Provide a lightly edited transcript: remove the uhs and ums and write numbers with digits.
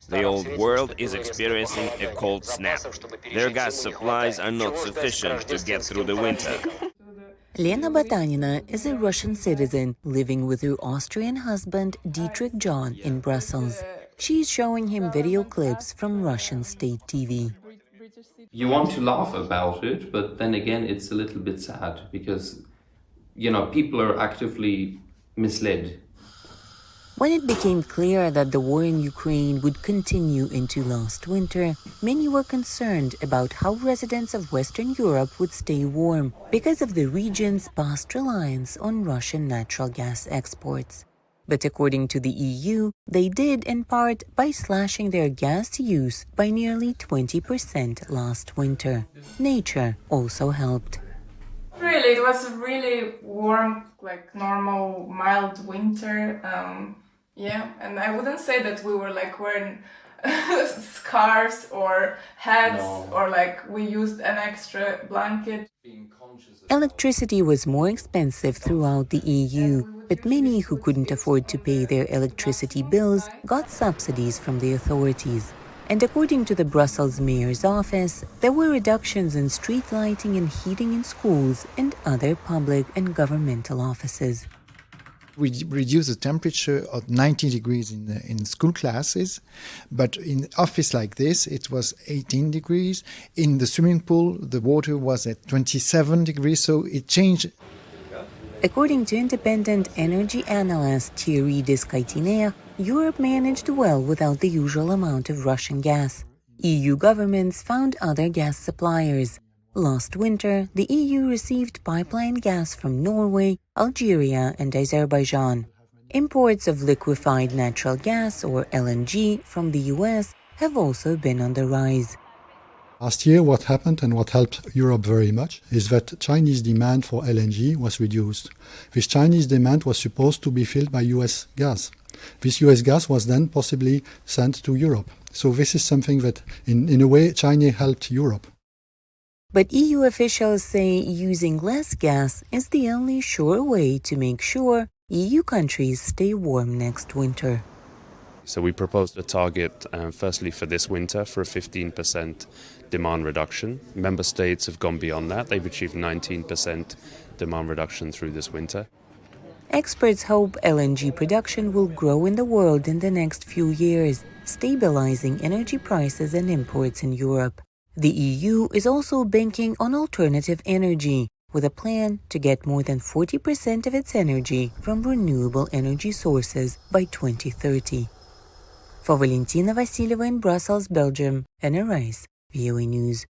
The old world is experiencing a cold snap. Their gas supplies are not sufficient to get through the winter. Lena Batanina is a Russian citizen living with her Austrian husband Dietrich John in Brussels. She is showing him video clips from Russian state TV. You want to laugh about it, but then again, it's a little bit sad because, people are actively misled. When it became clear that the war in Ukraine would continue into last winter, many were concerned about how residents of Western Europe would stay warm because of the region's past reliance on Russian natural gas exports. But according to the EU, they did in part by slashing their gas use by nearly 20% last winter. Nature also helped. Really, it was a really warm, normal, mild winter. And I wouldn't say that we were wearing scarves or hats or we used an extra blanket. Electricity was more expensive throughout the EU, but many who couldn't afford to pay their electricity bills got subsidies from the authorities. And according to the Brussels mayor's office, there were reductions in street lighting and heating in schools and other public and governmental offices. We reduce the temperature of 90 degrees in school classes, but in office like this, it was 18 degrees. In the swimming pool, the water was at 27 degrees, so it changed. According to independent energy analyst Thierry Descaitinea, Europe managed well without the usual amount of Russian gas. EU governments found other gas suppliers. Last winter, the EU received pipeline gas from Norway, Algeria, and Azerbaijan. Imports of liquefied natural gas, or LNG, from the US have also been on the rise. Last year, what happened and what helped Europe very much is that Chinese demand for LNG was reduced. This Chinese demand was supposed to be filled by US gas. This US gas was then possibly sent to Europe. So this is something that, in a way, China helped Europe. But EU officials say using less gas is the only sure way to make sure EU countries stay warm next winter. So we proposed a target, firstly for this winter, for a 15% demand reduction. Member states have gone beyond that. They've achieved 19% demand reduction through this winter. Experts hope LNG production will grow in the world in the next few years, stabilizing energy prices and imports in Europe. The EU is also banking on alternative energy, with a plan to get more than 40% of its energy from renewable energy sources by 2030. For Valentina Vasileva in Brussels, Belgium, Anna Rice, VOA News.